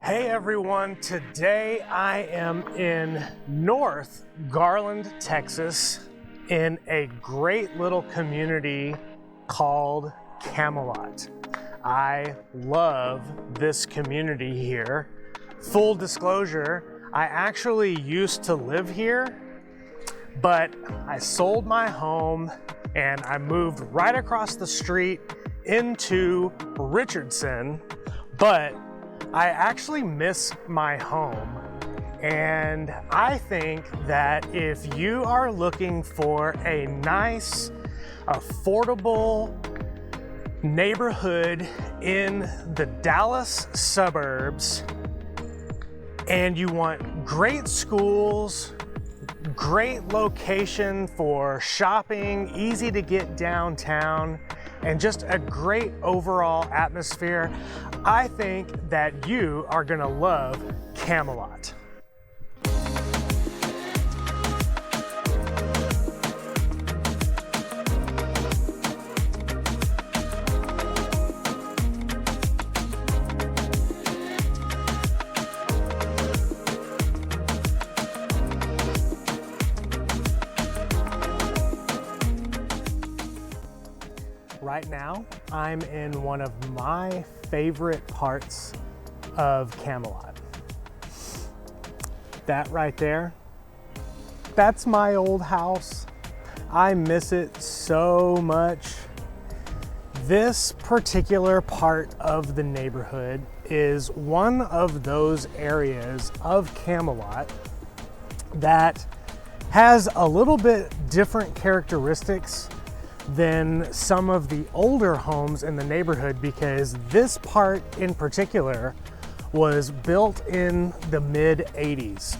Hey everyone, today I am in North Garland, Texas, in a great little community called Camelot. I love this community here. Full disclosure, I actually used to live here, but I sold my home and I moved right across the street into Richardson, but I actually miss my home. And I think that if you are looking for a nice, affordable neighborhood in the Dallas suburbs, and you want great schools, great location for shopping, easy to get downtown, and just a great overall atmosphere, I think that you are gonna love Camelot. Right now, I'm in one of my favorite parts of Camelot. That right there, that's my old house. I miss it so much. This particular part of the neighborhood is one of those areas of Camelot that has a little bit different characteristics than some of the older homes in the neighborhood, because this part in particular was built in the mid 80s.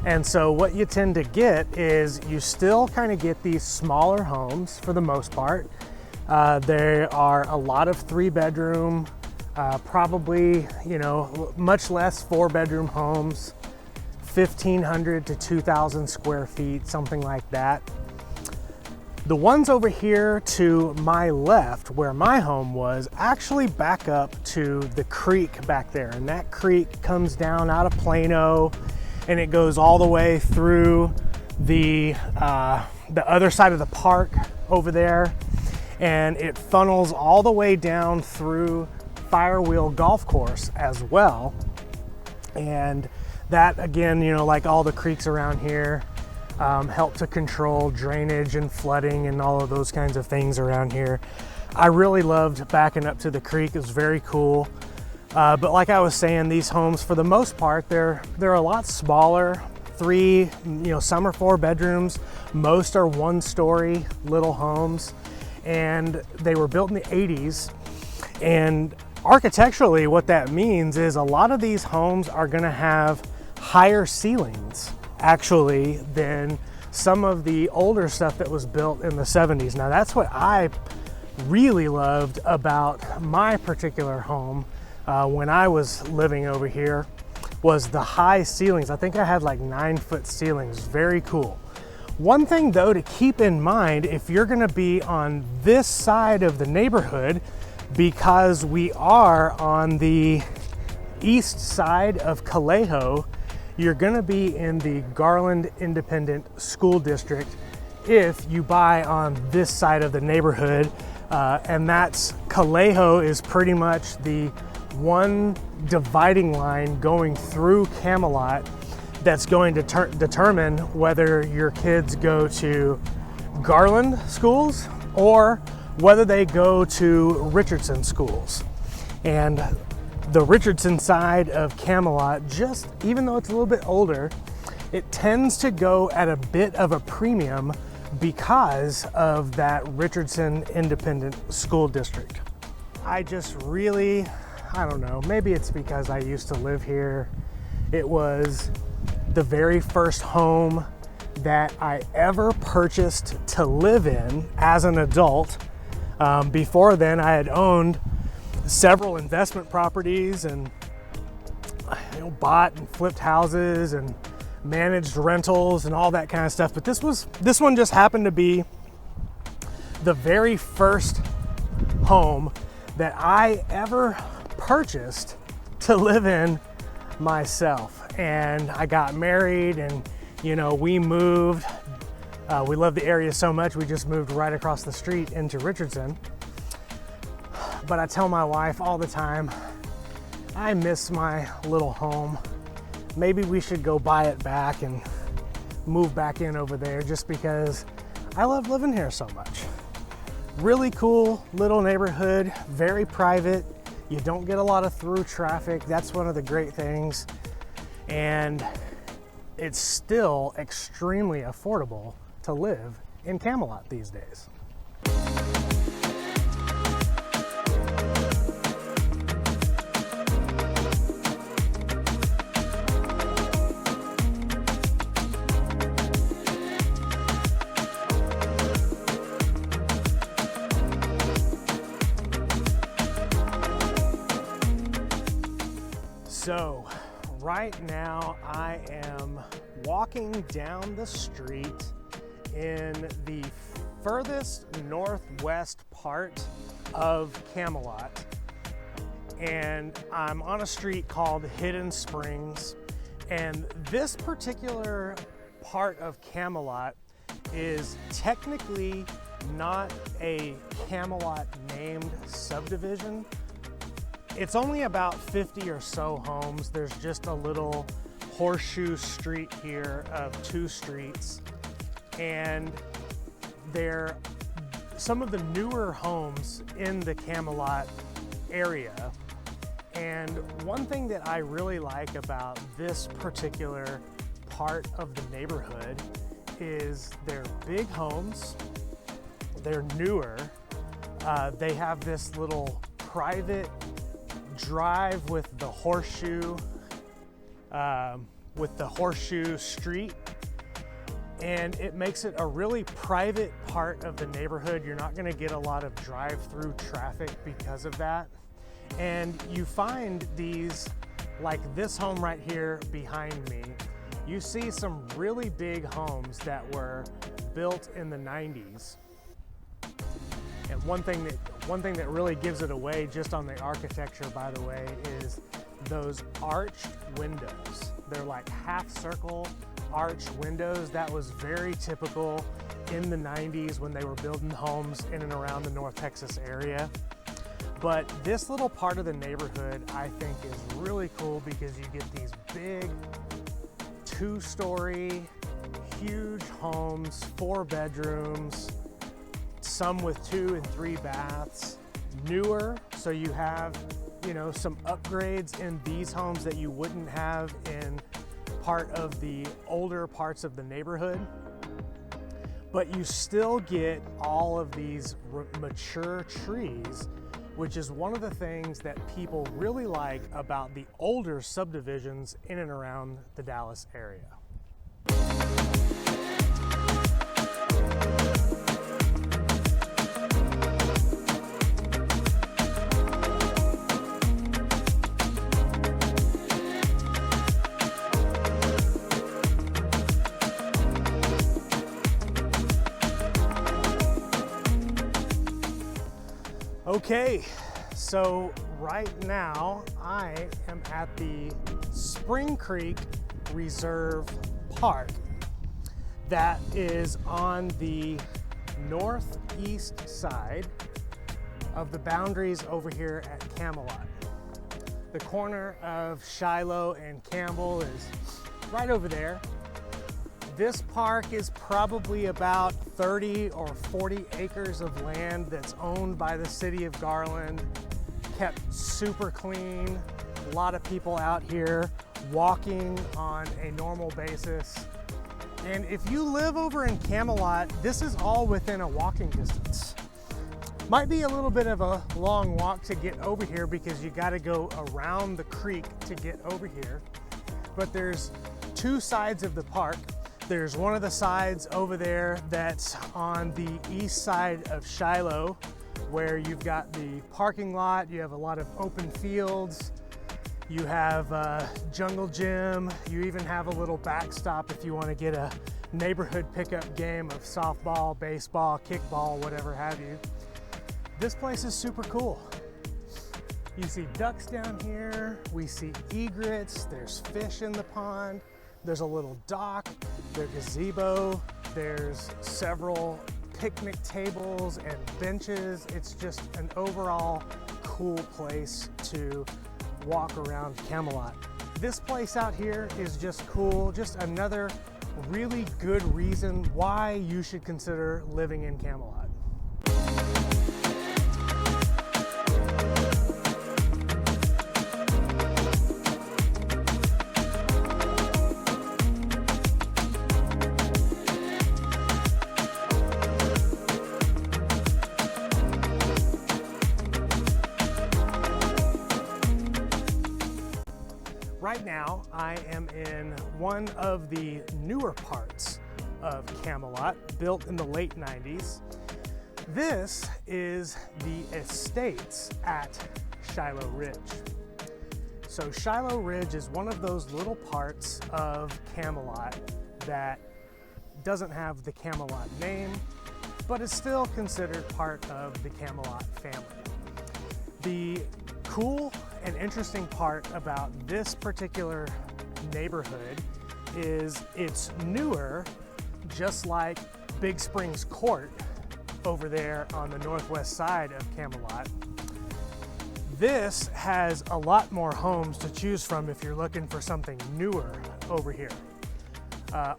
And so what you tend to get is you still kind of get these smaller homes for the most part. There are a lot of 3-bedroom, probably, much less 4-bedroom homes, 1,500 to 2,000 square feet, something like that. The ones over here to my left, where my home was, actually back up to the creek back there. And that creek comes down out of Plano and it goes all the way through the other side of the park over there. And it funnels all the way down through Firewheel Golf Course as well. And that, again, like all the creeks around here, help to control drainage and flooding and all of those kinds of things around here. I really loved backing up to the creek. It was very cool. But like I was saying, these homes, for the most part, they're a lot smaller. 3, some are 4 bedrooms. Most are 1-story little homes. And they were built in the 80s. And architecturally, what that means is a lot of these homes are gonna have higher ceilings actually than some of the older stuff that was built in the 70s. Now that's what I really loved about my particular home when I was living over here, was the high ceilings. I think I had like 9-foot ceilings. Very cool. One thing though to keep in mind, if you're gonna be on this side of the neighborhood, because we are on the east side of Shiloh, you're gonna be in the Garland Independent School District if you buy on this side of the neighborhood. And that's, Shiloh is pretty much the one dividing line going through Camelot that's going to determine whether your kids go to Garland schools or whether they go to Richardson schools. And the Richardson side of Camelot, just even though it's a little bit older, it tends to go at a bit of a premium because of that Richardson Independent School District. I just really, I don't know, maybe it's because I used to live here. It was the very first home that I ever purchased to live in as an adult. Before then, I had owned several investment properties and bought and flipped houses and managed rentals and all that kind of stuff. But this one just happened to be the very first home that I ever purchased to live in myself, and I got married, and you know, we moved. We love the area so much, we just moved right across the street into Richardson. But I tell my wife all the time, I miss my little home. Maybe we should go buy it back and move back in over there, just because I love living here so much. Really cool little neighborhood, very private. You don't get a lot of through traffic. That's one of the great things. And it's still extremely affordable to live in Camelot these days. So right now I am walking down the street in the furthest northwest part of Camelot, and I'm on a street called Hidden Springs. And this particular part of Camelot is technically not a Camelot named subdivision. It's only about 50 or so homes. There's just a little horseshoe street here of 2 streets. And they're some of the newer homes in the Camelot area. And one thing that I really like about this particular part of the neighborhood is they're big homes, they're newer, they have this little private drive with the horseshoe street, and it makes it a really private part of the neighborhood. You're not going to get a lot of drive-through traffic because of that. And you find these, like this home right here behind me, you see some really big homes that were built in the 90s. And one thing that really gives it away, just on the architecture, by the way, is those arched windows. They're like half circle arched windows. That was very typical in the 90s when they were building homes in and around the North Texas area. But this little part of the neighborhood, I think, is really cool because you get these big 2-story, huge homes, 4 bedrooms, some with 2 and 3 baths, newer, so you have, you know, some upgrades in these homes that you wouldn't have in part of the older parts of the neighborhood. But you still get all of these mature trees, which is one of the things that people really like about the older subdivisions in and around the Dallas area. Okay, so right now I am at the Spring Creek Reserve Park. That is on the northeast side of the boundaries over here at Camelot. The corner of Shiloh and Campbell is right over there. This park is probably about 30 or 40 acres of land that's owned by the city of Garland, kept super clean. A lot of people out here walking on a normal basis. And if you live over in Camelot, this is all within a walking distance. Might be a little bit of a long walk to get over here because you got to go around the creek to get over here. But there's 2 sides of the park. There's one of the sides over there that's on the east side of Shiloh, where you've got the parking lot, you have a lot of open fields, you have a jungle gym, you even have a little backstop if you want to get a neighborhood pickup game of softball, baseball, kickball, whatever have you. This place is super cool. You see ducks down here, we see egrets, there's fish in the pond, there's a little dock, there's gazebo, there's several picnic tables and benches. It's just an overall cool place to walk around Camelot. This place out here is just cool, just another really good reason why you should consider living in Camelot. Right now, I am in one of the newer parts of Camelot, built in the late 90s. This is the estates at Shiloh Ridge. So Shiloh Ridge is one of those little parts of Camelot that doesn't have the Camelot name, but is still considered part of the Camelot family. The cool and interesting part about this particular neighborhood is it's newer, just like Big Springs Court over there on the northwest side of Camelot. This has a lot more homes to choose from if you're looking for something newer over here.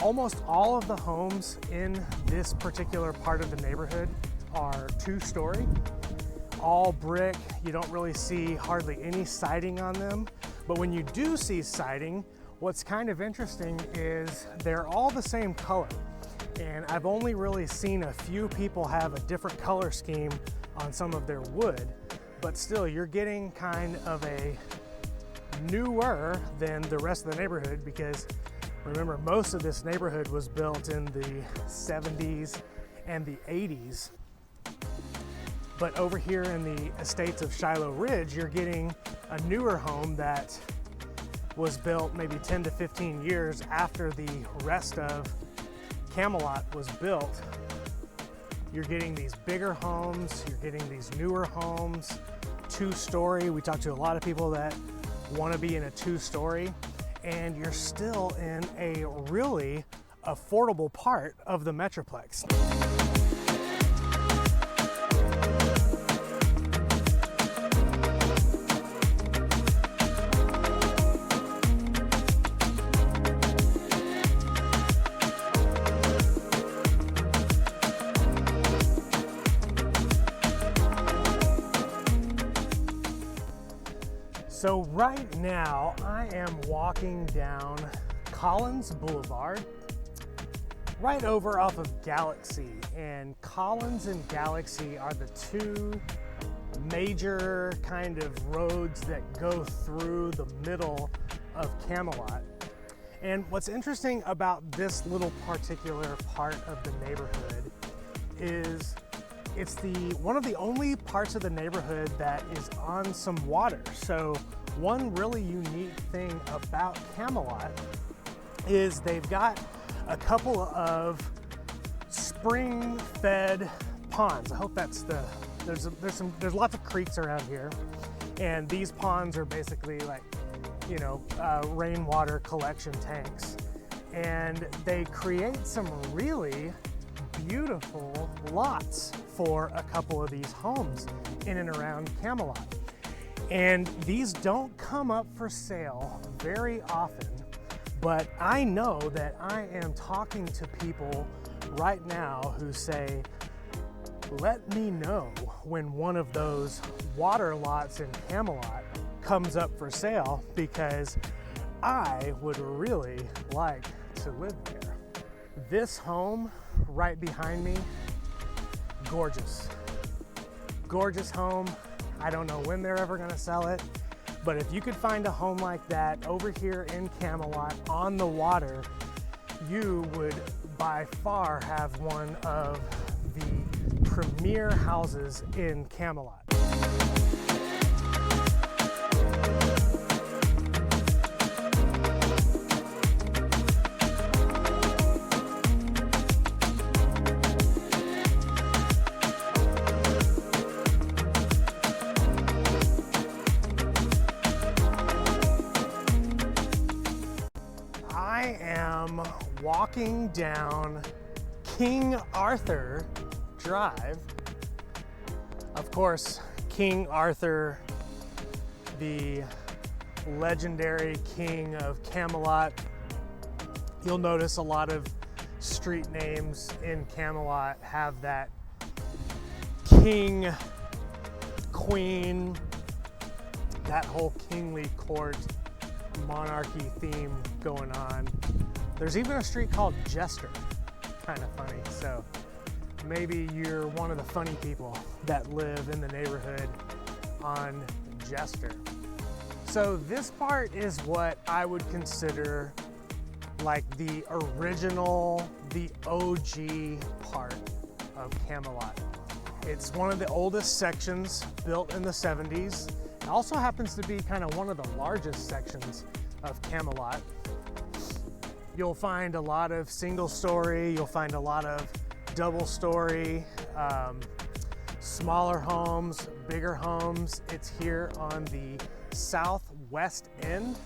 Almost all of the homes in this particular part of the neighborhood are two-story. All brick. You don't really see hardly any siding on them, but when you do see siding, what's kind of interesting is they're all the same color, and I've only really seen a few people have a different color scheme on some of their wood, but still you're getting kind of a newer than the rest of the neighborhood, because remember, most of this neighborhood was built in the 70s and the 80s. But over here in the estates of Shiloh Ridge, you're getting a newer home that was built maybe 10 to 15 years after the rest of Camelot was built. You're getting these bigger homes, you're getting these newer homes, two-story. We talked to a lot of people that want to be in a two-story, and you're still in a really affordable part of the Metroplex. So right now I am walking down Collins Boulevard, right over off of Galaxy, and Collins and Galaxy are the two major kind of roads that go through the middle of Camelot. And what's interesting about this little particular part of the neighborhood is it's one of the only parts of the neighborhood that is on some water. So one really unique thing about Camelot is they've got a couple of spring-fed ponds. I hope that's there's lots of creeks around here, and these ponds are basically like, you know, rainwater collection tanks, and they create some really beautiful lots for a couple of these homes in and around Camelot. And these don't come up for sale very often, but I know that I am talking to people right now who say, let me know when one of those water lots in Camelot comes up for sale, because I would really like to live there. This home right behind me, gorgeous. Gorgeous home. I don't know when they're ever gonna sell it, but if you could find a home like that over here in Camelot on the water, you would by far have one of the premier houses in Camelot. I am walking down King Arthur Drive. Of course, King Arthur, the legendary king of Camelot. You'll notice a lot of street names in Camelot have that king, queen, that whole kingly court monarchy theme going on. There's even a street called Jester, kind of funny. So maybe you're one of the funny people that live in the neighborhood on Jester. So this part is what I would consider like the original, the OG part of Camelot. It's one of the oldest sections built in the 70s. It also happens to be kind of one of the largest sections of Camelot. You'll find a lot of single story, you'll find a lot of double story, smaller homes, bigger homes. It's here on the southwest end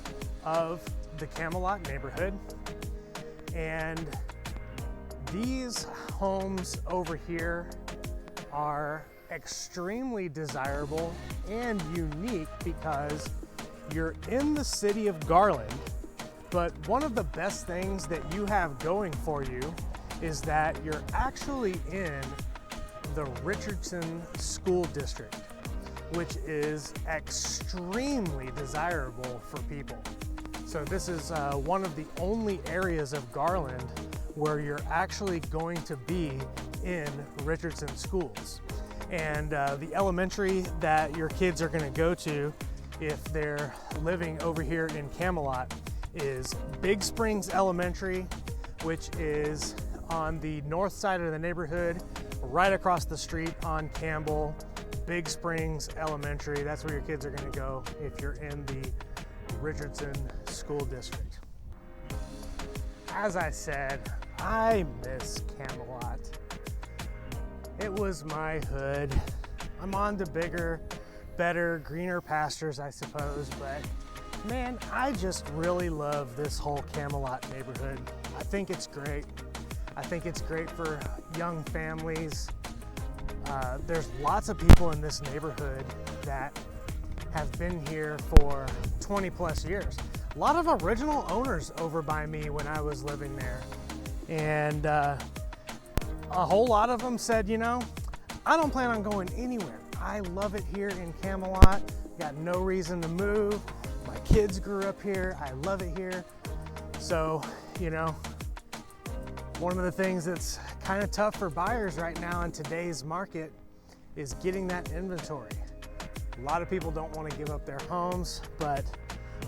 of the Camelot neighborhood. And these homes over here are extremely desirable and unique because you're in the city of Garland, but one of the best things that you have going for you is that you're actually in the Richardson School District, which is extremely desirable for people. So this is one of the only areas of Garland where you're actually going to be in Richardson schools. And the elementary that your kids are gonna go to if they're living over here in Camelot is Big Springs Elementary, which is on the north side of the neighborhood, right across the street on Campbell. Big Springs Elementary, that's where your kids are gonna go if you're in the Richardson School District. As I said, I miss Camelot. It was my hood. I'm on to bigger, better, greener pastures, I suppose, but man, I just really love this whole Camelot neighborhood. I think it's great. I think it's great for young families. There's lots of people in this neighborhood that have been here for 20 plus years. A lot of original owners over by me when I was living there. And a whole lot of them said, you know, I don't plan on going anywhere. I love it here in Camelot. Got no reason to move. My kids grew up here. I love it here. So, you know, one of the things that's kind of tough for buyers right now in today's market is getting that inventory. A lot of people don't want to give up their homes, but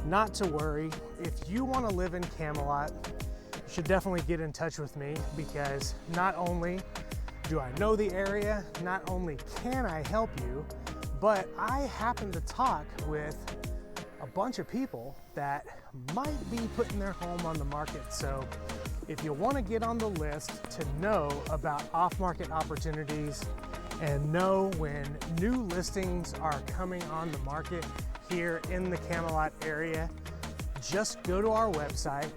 not to worry. If you want to live in Camelot, you should definitely get in touch with me, because not only do I know the area, not only can I help you, but I happen to talk with a bunch of people that might be putting their home on the market. So if you want to get on the list to know about off-market opportunities and know when new listings are coming on the market here in the Camelot area, just go to our website,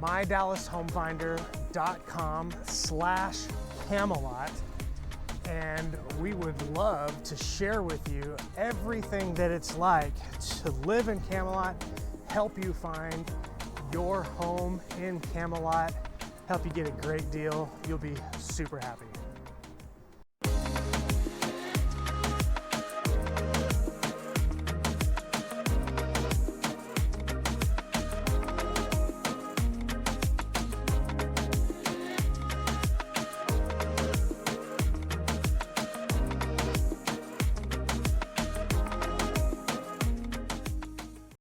mydallashomefinder.com/Camelot, and we would love to share with you everything that it's like to live in Camelot, help you find your home in Camelot, help you get a great deal. You'll be super happy.